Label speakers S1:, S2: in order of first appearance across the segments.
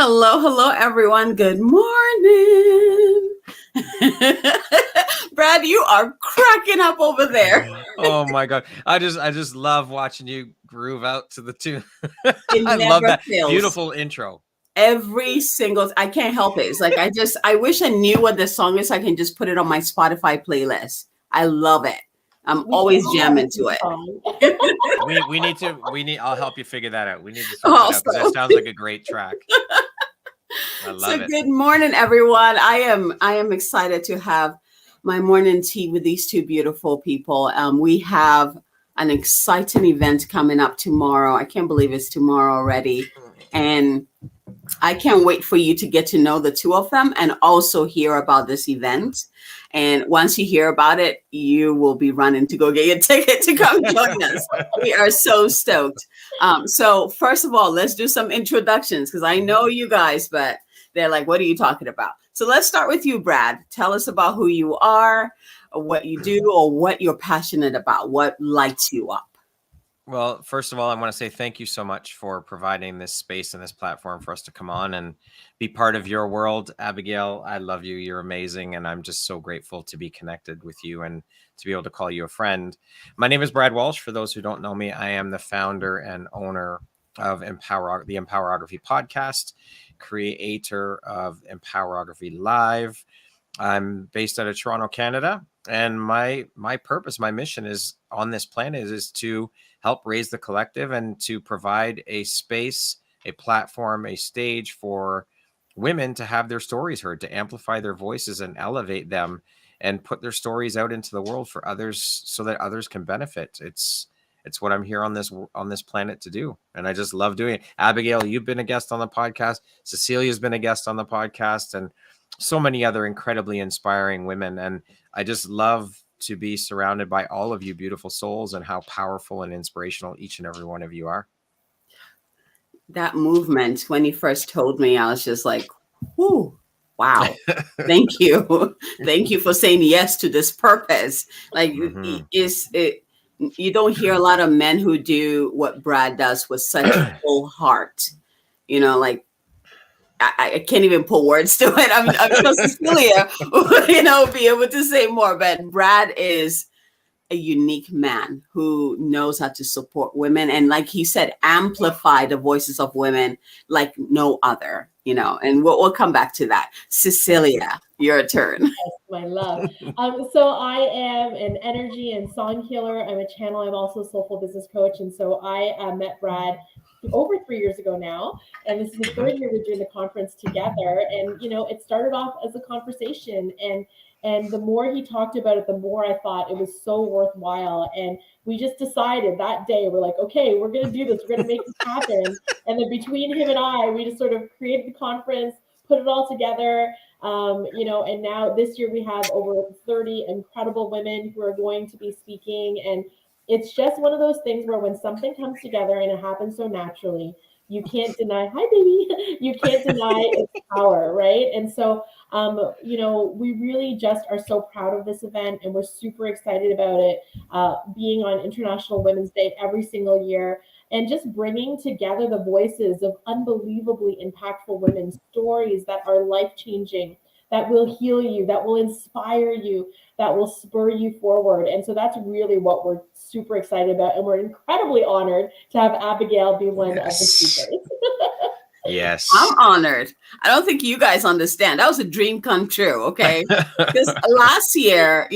S1: Hello, hello, everyone. Good morning. Brad, you are cracking up over there.
S2: Oh my God. I just love watching you groove out to the tune.
S1: It
S2: I love
S1: never
S2: that.
S1: fails.
S2: Beautiful intro.
S1: Every single, I can't help it. It's like, I wish I knew what the song is. So I can just put it on my Spotify playlist. I love it. I'm always jamming to
S2: it. I'll help you figure that out. We need to sort that out because that sounds like a great track. I love it.
S1: Good morning, everyone. I am excited to have my morning tea with these two beautiful people. We have an exciting event coming up tomorrow. I can't believe it's tomorrow already. And I can't wait for you to get to know the two of them and also hear about this event. And once you hear about it, you will be running to go get your ticket to come join us. We are so stoked. So first of all, let's do some introductions because I know you guys, but they're like, what are you talking about? So let's start with you, Brad. Tell us about who you are, or what you do, or what you're passionate about, what lights you up.
S2: Well, first of all, I want to say thank you so much for providing this space and this platform for us to come on and be part of your world. Abigail, I love you. You're amazing. And I'm just so grateful to be connected with you and to be able to call you a friend. My name is Brad Walsh. For those who don't know me, I am the founder and owner of the Empowerography podcast, creator of Empowerography Live. I'm based out of Toronto, Canada. And my purpose, my mission is on this planet is to help raise the collective and to provide a space, a platform, a stage for women to have their stories heard, to amplify their voices and elevate them and put their stories out into the world for others so that others can benefit. It's what I'm here on this planet to do. And I just love doing it. Abigail, you've been a guest on the podcast. Cecilia's been a guest on the podcast, and so many other incredibly inspiring women. And I just love to be surrounded by all of you beautiful souls and how powerful and inspirational each and every one of you are.
S1: That movement, when you first told me, I was just like, whoo, wow. Thank you. Thank you for saying yes to this purpose. Like, you don't hear a lot of men who do what Brad does with such full heart. You know, like, I can't even put words to it. I'm sure Cecilia will be able to say more, but Brad is a unique man who knows how to support women. And like he said, amplify the voices of women like no other, and we'll come back to that. Cecilia, your turn.
S3: Yes, my love. So I am an energy and song healer. I'm a channel. I'm also a soulful business coach. And so I met Brad over 3 years ago now. And this is the third year we're doing the conference together. And, it started off as a conversation. And the more he talked about it, the more I thought it was so worthwhile. And we just decided that day, we're like, okay, we're going to do this. We're going to make this happen. And then between him and I, we just sort of created the conference, put it all together. And now this year we have over 30 incredible women who are going to be speaking. And it's just one of those things where when something comes together and it happens so naturally, you can't deny, hi, baby, you can't deny its power, right? And so, we really just are so proud of this event and we're super excited about it being on International Women's Day every single year and just bringing together the voices of unbelievably impactful women's stories that are life-changing, that will heal you, that will inspire you, that will spur you forward. And so that's really what we're super excited about. And we're incredibly honored to have Abigail be one of the speakers.
S2: Yes.
S1: I'm honored. I don't think you guys understand. That was a dream come true, okay? Because last year,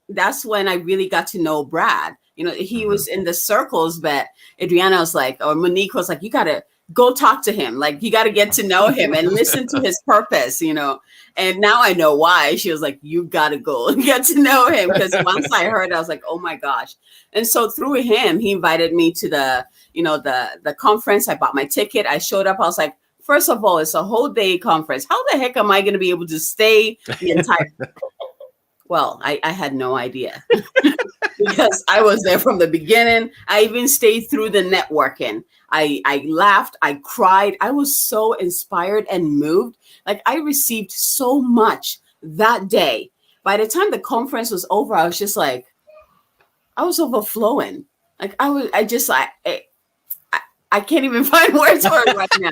S1: that's when I really got to know Brad. He was in the circles, but Adriana was like, or Monique was like, you got to go talk to him. Like, you got to get to know him and listen to his purpose, And now I know why. She was like, you got to go and get to know him. Because once I heard, I was like, oh my gosh. And so through him, he invited me to the conference. I bought my ticket. I showed up. I was like, first of all, it's a whole day conference. How the heck am I going to be able to stay the entire? Well, I had no idea because I was there from the beginning. I even stayed through the networking. I laughed. I cried. I was so inspired and moved. Like, I received so much that day. By the time the conference was over, I was just like, I was overflowing. Like, I can't even find words for it right now,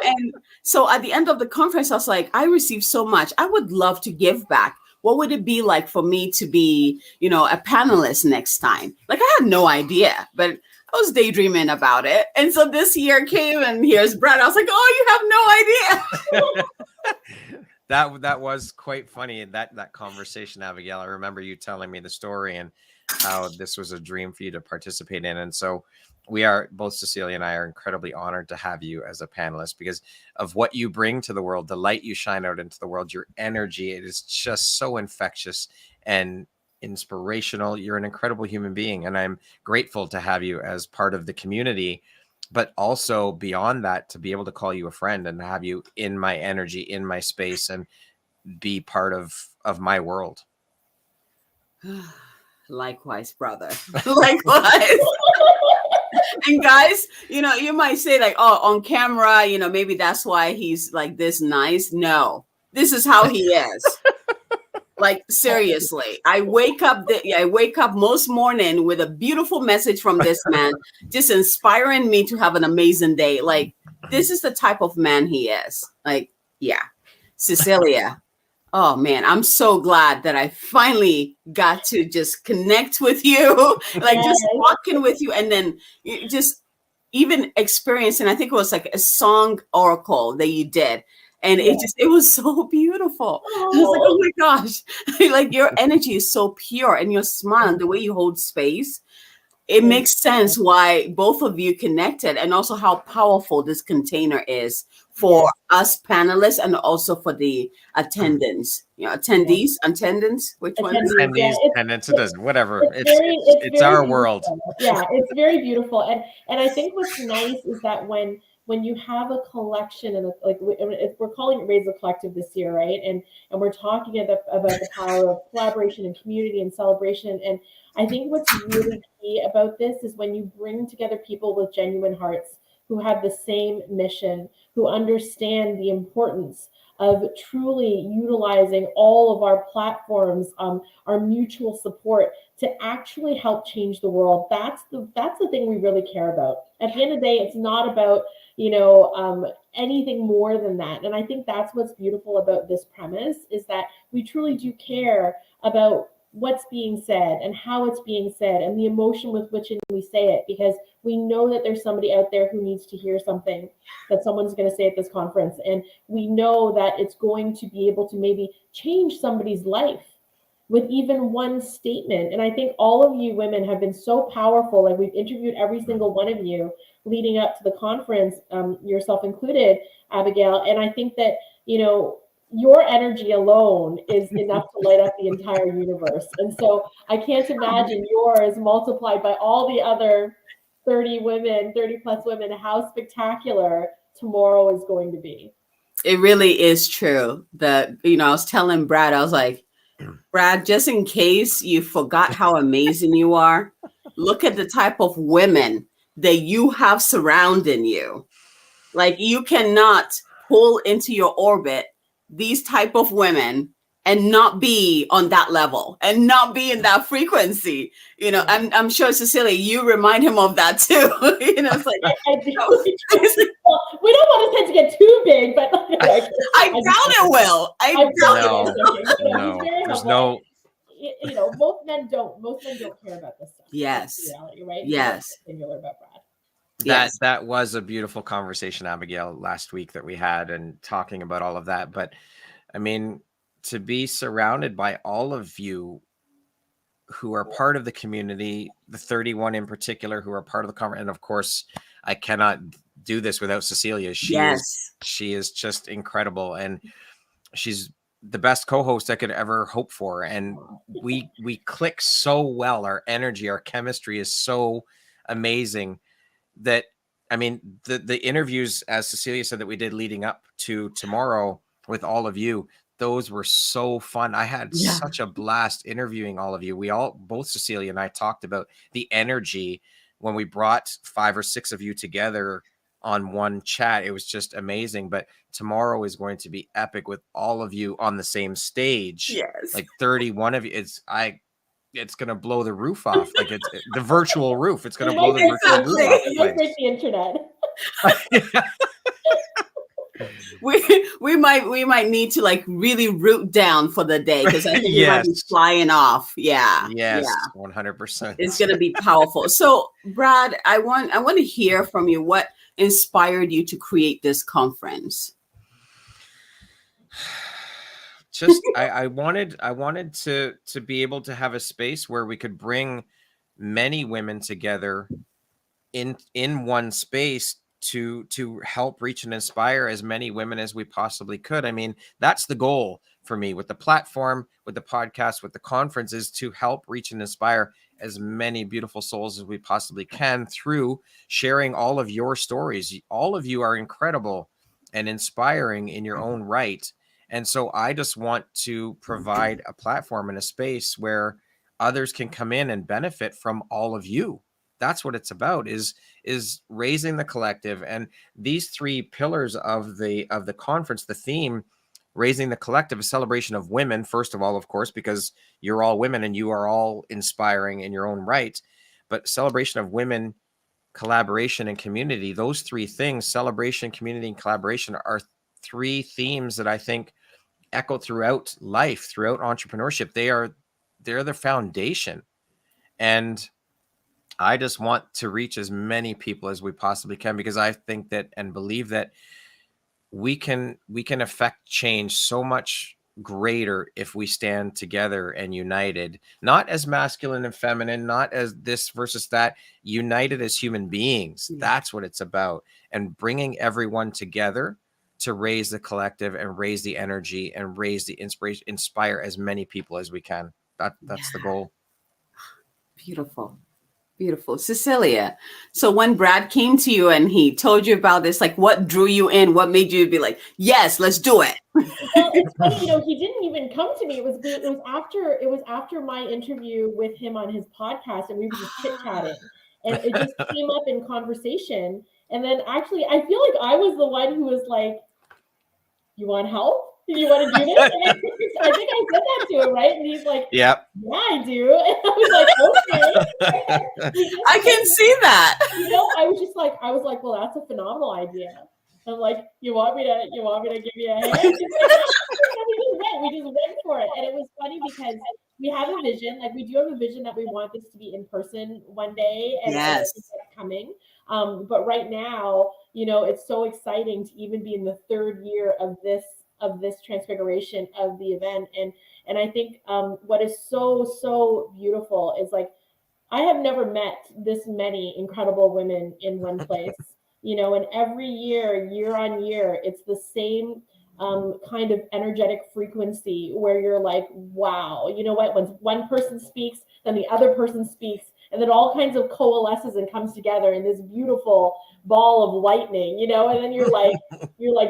S1: and so at the end of the conference, I was like, I received so much. I would love to give back. What would it be like for me to be, a panelist next time? Like, I had no idea, but I was daydreaming about it. And so this year came and here's Brad. I was like, oh, you have no idea.
S2: That was quite funny. That conversation, Abigail, I remember you telling me the story and how this was a dream for you to participate in. And so both Cecilia and I are incredibly honored to have you as a panelist because of what you bring to the world, the light you shine out into the world, your energy. It is just so infectious and inspirational. You're an incredible human being. And I'm grateful to have you as part of the community, but also beyond that, to be able to call you a friend and have you in my energy, in my space, and be part of my world.
S1: Likewise, brother. Likewise. And guys, you might say like, oh, on camera, maybe that's why he's like this nice. No, this is how he is. Like, seriously, I wake up most morning with a beautiful message from this man, just inspiring me to have an amazing day. Like, this is the type of man he is. Like, yeah. Cecilia. Oh man, I'm so glad that I finally got to just connect with you, like just walking with you, and then just even experiencing. I think it was like a song oracle that you did, and it was so beautiful. I was like, oh my gosh, like your energy is so pure, and your smile, and the way you hold space. It makes sense why both of you connected, and also how powerful this container is for us panelists and also for the attendants. Attendants, which one?
S2: Attendees, attendants, it doesn't, whatever. It's our world.
S3: Yeah, it's very beautiful. And I think what's nice is that when you have a collection and we're calling it Raise the Collective this year, right? And we're talking about the power of collaboration and community and celebration. And I think what's really key about this is when you bring together people with genuine hearts who have the same mission, who understand the importance of truly utilizing all of our platforms, our mutual support to actually help change the world. That's the thing we really care about. At the end of the day, it's not about anything more than that. And I think that's what's beautiful about this premise is that we truly do care about what's being said and how it's being said and the emotion with which we say it, because we know that there's somebody out there who needs to hear something that someone's going to say at this conference. And we know that it's going to be able to maybe change somebody's life with even one statement. And I think all of you women have been so powerful. Like, we've interviewed every single one of you leading up to the conference, yourself included, Abigail. And I think that, your energy alone is enough to light up the entire universe. And so I can't imagine yours multiplied by all the other 30 plus women, how spectacular tomorrow is going to be.
S1: It really is true that, I was telling Brad, I was like, Brad, just in case you forgot how amazing you are, look at the type of women that you have surrounding you. Like, you cannot pull into your orbit these type of women and not be on that level and not be in that frequency. I'm sure, Cecilia, you remind him of that too. It's like,
S3: we don't want his head to get too big, but
S1: I doubt it will. I doubt it.
S2: No, there's no.
S3: Most men don't care about this stuff.
S1: Yes.
S3: That's reality, right?
S1: Yes.
S3: Singular about Brad.
S2: That was a beautiful conversation, Abigail, last week that we had, and talking about all of that. But I mean, to be surrounded by all of you who are part of the community, the 31 in particular who are part of the conference, and of course, I cannot do this without Cecilia. She is just incredible, and she's the best co-host I could ever hope for. And we click so well. Our energy, our chemistry is so amazing. That, I mean, the interviews, as Cecilia said, that we did leading up to tomorrow with all of you, those were so fun. I had such a blast interviewing all of you. Both Cecilia and I talked about the energy when we brought 5 or 6 of you together on one chat. It was just amazing. But tomorrow is going to be epic with all of you on the same stage.
S1: Yes.
S2: Like 31 of you. it's going to blow the roof off. Like it's the virtual roof. It's going to
S3: It
S2: blow
S3: might
S2: the virtual roof off
S3: it
S2: the
S3: might break
S2: place.
S3: the internet.
S1: We might need to like really root down for the day, because I think we might be
S2: Yes.
S1: flying off. Yeah.
S2: Yes,
S1: Yeah.
S2: 100%.
S1: It's gonna be powerful. So, Brad, I want to hear from you. What inspired you to create this conference?
S2: Just I wanted to be able to have a space where we could bring many women together in one space to help reach and inspire as many women as we possibly could. I mean, that's the goal for me with the platform, with the podcast, with the conference, is to help reach and inspire as many beautiful souls as we possibly can through sharing all of your stories. All of you are incredible and inspiring in your own right. And so I just want to provide a platform and a space where others can come in and benefit from all of you. That's what it's about, is raising the collective. And these three pillars of the conference, the theme, raising the collective, a celebration of women, first of all, of course, because you're all women and you are all inspiring in your own right, but celebration of women, collaboration, and community. Those three things, celebration, community, and collaboration, are three themes that I think echo throughout life, throughout entrepreneurship. They're the foundation. And I just want to reach as many people as we possibly can, because I think that and believe that we can affect change so much greater if we stand together and united, not as masculine and feminine, not as this versus that, united as human beings. That's what it's about. And bringing everyone together to raise the collective and raise the energy and raise the inspiration, inspire as many people as we can. That's the goal.
S1: Beautiful. Beautiful. Cecilia, so when Brad came to you and he told you about this, like what drew you in? What made you be like, yes, let's do it?
S3: Well, it's funny, he didn't even come to me. It was after my interview with him on his podcast, and we were just chit-chatting, and it just came up in conversation. And then actually, I feel like I was the one who was like, you want help? Do you want to do this? And I think I said that to him, right? And he's like,
S2: yep.
S3: Yeah, I do. And I was like, okay.
S1: I can see that.
S3: I was like, well, that's a phenomenal idea. I'm like, you want me to give you a hand? We just went for it. And it was funny because we have a vision. Like, we do have a vision that we want this to be in person one day, and
S1: yes,
S3: it's coming. But right now, it's so exciting to even be in the third year of this transfiguration of the event. And I think what is so beautiful is, like, I have never met this many incredible women in one place, and every year on year, it's the same kind of energetic frequency where you're like, wow, you know what? When one person speaks, then the other person speaks, and then all kinds of coalesces and comes together in this beautiful ball of lightning, and then you're like,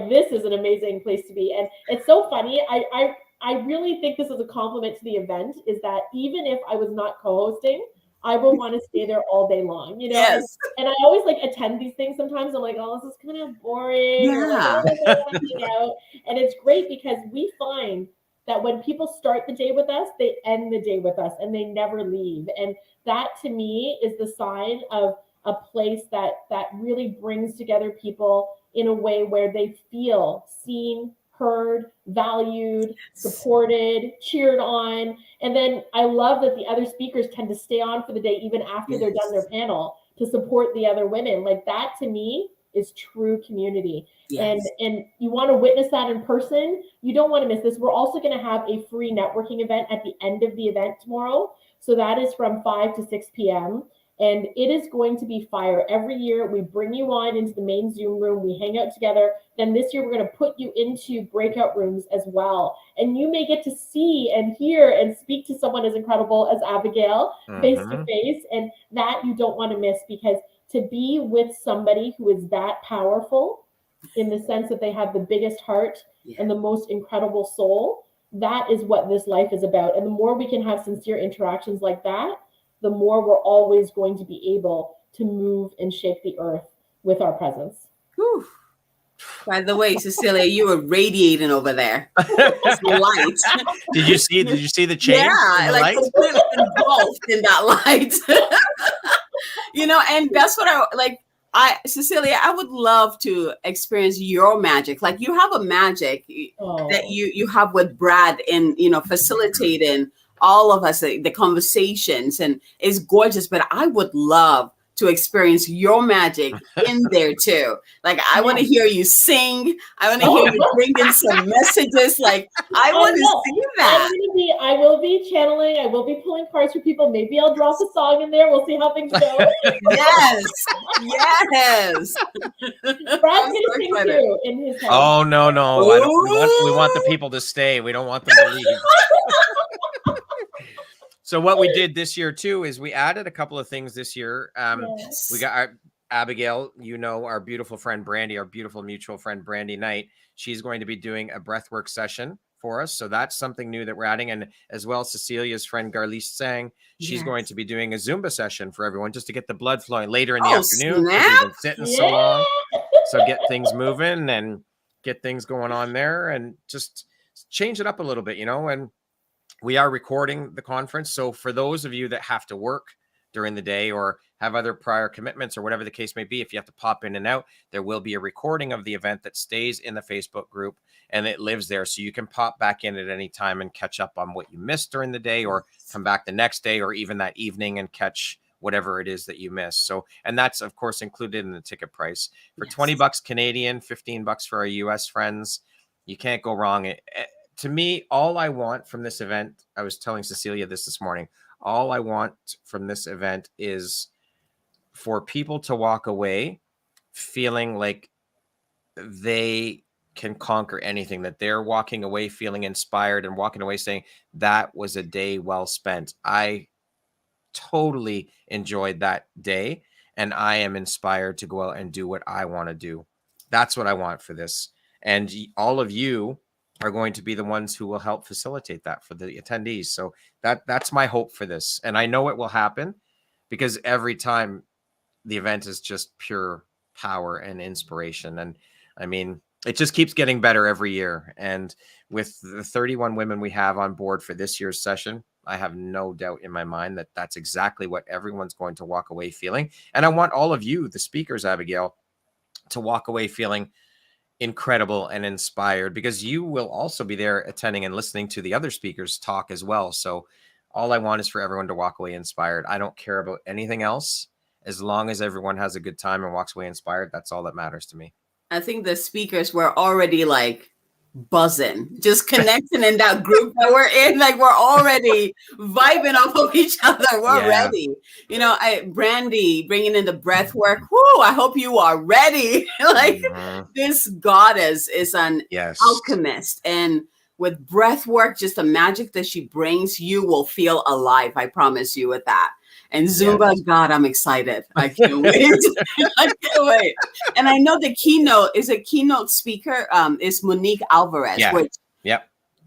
S3: this is an amazing place to be. And it's so funny. I really think this is a compliment to the event, is that even if I was not co-hosting, I will want to stay there all day long,
S1: Yes.
S3: And I always attend these things sometimes. I'm like, oh, this is kind of boring.
S1: Yeah.
S3: Or like, oh, I want to hang out. And it's great because we find that when people start the day with us, they end the day with us and they never leave. And that, to me, is the sign of a place that really brings together people in a way where they feel seen, heard, valued, supported, cheered on. And then I love that the other speakers tend to stay on for the day, even after they're done their panel, to support the other women. Like, that, to me, is true community. Yes. And you want to witness that in person. You don't want to miss this. We're also going to have a free networking event at the end of the event tomorrow. So that is from 5 to 6 p.m. And it is going to be fire. Every year, we bring you on into the main Zoom room. We hang out together. Then this year, we're going to put you into breakout rooms as well. And you may get to see and hear and speak to someone as incredible as Abigail face to face. And that you don't want to miss, because to be with somebody who is that powerful, in the sense that they have the biggest heart and the most incredible soul, that is what this life is about. And the more we can have sincere interactions like that, the more we're always going to be able to move and shake the earth with our presence.
S1: Whew. By the way, Cecilia, you were radiating over there. It's the light.
S2: Did you see the change?
S1: Yeah, like completely engulfed in that light. You know, and that's what Cecilia, I would love to experience your magic. Like you have a magic that you have with Brad in, you know, facilitating all of us, the conversations, and it's gorgeous, but I would love to experience your magic in there too. Like I want to hear you sing. I want to hear you bring in some messages. Like I want to see that.
S3: I will be channeling. I will be pulling cards for people. Maybe I'll drop a song in there. We'll see how things go.
S1: Yes, yes.
S3: Brad's gonna sing too in his head.
S2: Oh no! We want the people to stay. We don't want them to leave. So what we did this year too is we added a couple of things this year.
S1: Yes.
S2: We got our Abigail, you know, our beautiful friend Brandy, our beautiful mutual friend Brandy Knight. She's going to be doing a breathwork session for us. So that's something new that we're adding. And as well, Cecilia's friend Garlice Sang, she's going to be doing a Zumba session for everyone just to get the blood flowing later in the afternoon. We've been sitting so long. So get things moving and get things going on there and just change it up a little bit, you know, and we are recording the conference. So for those of you that have to work during the day or have other prior commitments or whatever the case may be, if you have to pop in and out, there will be a recording of the event that stays in the Facebook group and it lives there. So you can pop back in at any time and catch up on what you missed during the day or come back the next day or even that evening and catch whatever it is that you missed. So, and that's of course included in the ticket price for $20 Canadian, $15 for our US friends. You can't go wrong. To me, all I want from this event, I was telling Cecilia this morning, all I want from this event is for people to walk away feeling like they can conquer anything, that they're walking away feeling inspired and walking away saying, that was a day well spent. I totally enjoyed that day and I am inspired to go out and do what I want to do. That's what I want for this. And all of you are going to be the ones who will help facilitate that for the attendees. So that's my hope for this. And I know it will happen because every time the event is just pure power and inspiration. And I mean, it just keeps getting better every year. And with the 31 women we have on board for this year's session, I have no doubt in my mind that that's exactly what everyone's going to walk away feeling. And I want all of you, the speakers, Abigail, to walk away feeling incredible and inspired, because you will also be there attending and listening to the other speakers talk as well. So all I want is for everyone to walk away inspired. I don't care about anything else. As long as everyone has a good time and walks away inspired, that's all that matters to me.
S1: I think the speakers were already like buzzing, just connecting in that group that we're in. Like we're already vibing off of each other. We're ready. You know, Brandy bringing in the breath work. Whoo, I hope you are ready. Like this goddess is an alchemist. And with breath work, just the magic that she brings, you will feel alive. I promise you with that. And Zumba, God, I'm excited. I can't wait. I can't wait. And I know the keynote speaker is Monique Alvarez, which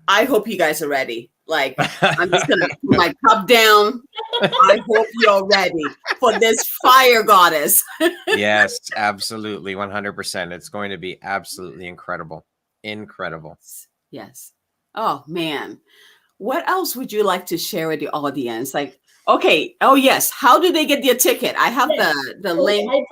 S1: I hope you guys are ready. Like, I'm just going to put my cup down. I hope you're ready for this fire goddess.
S2: Yes, absolutely. 100%. It's going to be absolutely incredible. Incredible.
S1: Yes. Oh, man. What else would you like to share with the audience? Like, okay. Oh, yes. How do they get their ticket? I have the link.
S3: I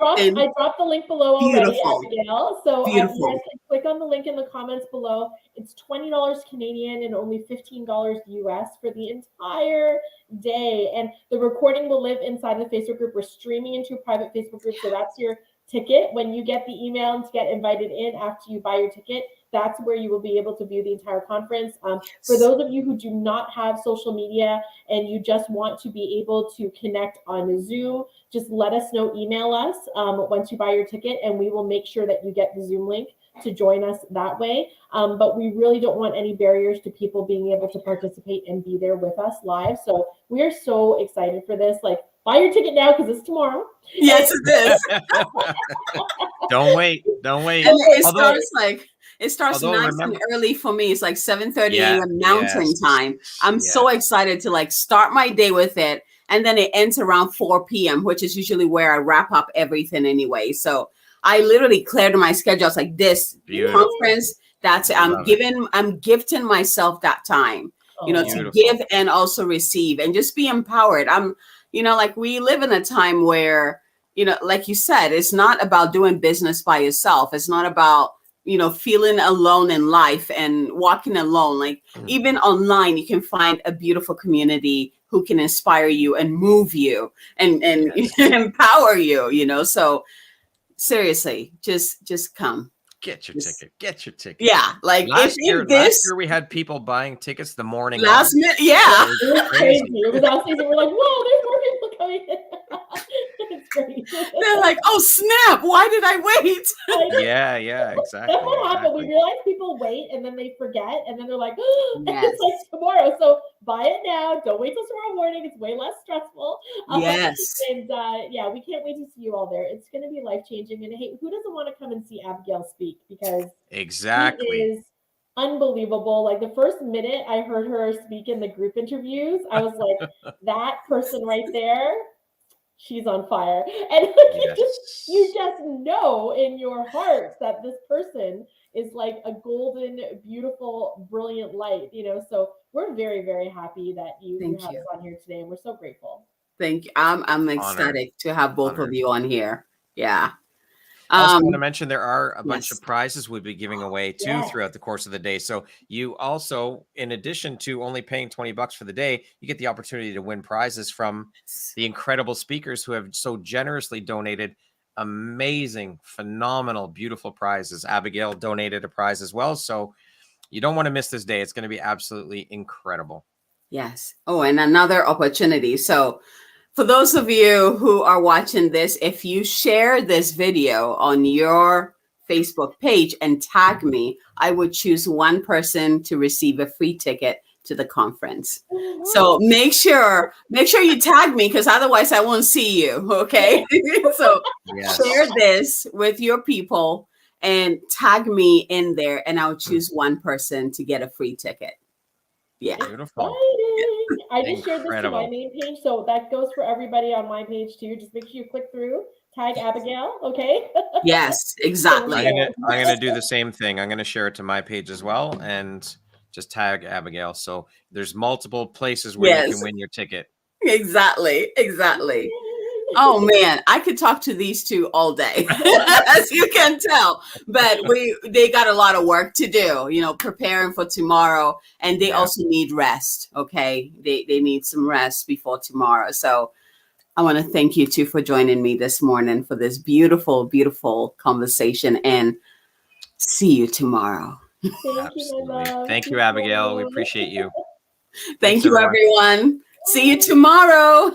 S3: dropped the link below already, Abigail. So you guys can click on the link in the comments below. It's $20 Canadian and only $15 US for the entire day. And the recording will live inside the Facebook group. We're streaming into a private Facebook group. So that's your ticket. When you get the email and to get invited in after you buy your ticket, that's where you will be able to view the entire conference. For those of you who do not have social media and you just want to be able to connect on Zoom, just let us know, email us once you buy your ticket, and we will make sure that you get the Zoom link to join us that way. But we really don't want any barriers to people being able to participate and be there with us live. So we are so excited for this. Like, buy your ticket now because it's tomorrow.
S1: Yes, it is.
S2: Don't wait. Don't wait.
S1: And it starts nice and early for me. It's like 7:30 a.m. Mountain time. I'm so excited to like start my day with it. And then it ends around 4 p.m., which is usually where I wrap up everything anyway. So I literally cleared my schedule. I was like, this
S2: Beautiful.
S1: conference, that's
S2: Love it.
S1: I'm gifting myself that time, you know, to
S2: Beautiful.
S1: give and also receive and just be empowered. You know, like we live in a time where, you know, like you said, it's not about doing business by yourself. It's not about, you know, feeling alone in life and walking alone. Like even online, you can find a beautiful community who can inspire you and move you and
S2: Yes.
S1: empower you, you know. So seriously, just come.
S2: Get your ticket. Get your ticket.
S1: Yeah, like
S2: Last year
S1: this
S2: we had people buying tickets the morning
S1: last
S2: of.
S1: minute, yeah.
S3: It was crazy. It was off season. We're like, whoa, there's more people coming in. It's crazy.
S1: They're like, oh snap, why did I wait?
S2: Yeah, exactly.
S3: That's what happened. We
S2: exactly.
S3: realize people wait and then they forget and then they're like, oh,
S1: Yes.
S3: it's like tomorrow. So buy it now. Don't wait till tomorrow morning. It's way less stressful.
S1: Yes.
S3: And yeah, we can't wait to see you all there. It's going to be life changing. And hey, who doesn't want to come and see Abigail speak? Because
S2: Exactly.
S3: she is unbelievable. Like the first minute I heard her speak in the group interviews, I was like, that person right there, she's on fire. And
S2: Yes.
S3: you just know in your heart that this person is like a golden, beautiful, brilliant light, you know. So we're very, very happy that you have us on here today, and we're so grateful.
S1: Thank you. I'm ecstatic to have both of you on here. Yeah.
S2: I also want to mention there are a bunch of prizes we'll be giving away too
S3: Yes.
S2: throughout the course of the day. So you also, in addition to only paying $20 for the day, you get the opportunity to win prizes from the incredible speakers who have so generously donated amazing, phenomenal, beautiful prizes. Abigail donated a prize as well. So you don't want to miss this day. It's going to be absolutely incredible.
S1: Yes. Oh, and another opportunity. So for those of you who are watching this, if you share this video on your Facebook page and tag me, I would choose one person to receive a free ticket to the conference. So make sure you tag me, because otherwise I won't see you. Okay. So share this with your people and tag me in there, and I'll choose one person to get a free ticket. Yeah.
S2: Beautiful.
S3: I just shared this to my main page, so that goes for everybody on my page too. Just make sure you click through, tag Abigail, okay?
S1: Yes, exactly.
S2: I'm gonna do the same thing. I'm gonna share it to my page as well and just tag Abigail. So there's multiple places where you can win your ticket.
S1: Exactly. Oh man, I could talk to these two all day, as you can tell. But they got a lot of work to do, you know, preparing for tomorrow, and they also need rest. Okay, they need some rest before tomorrow. So I want to thank you two for joining me this morning for this beautiful, beautiful conversation, and see you tomorrow.
S2: Thank you, Abigail. We appreciate you.
S1: Thank you, everyone. See you tomorrow.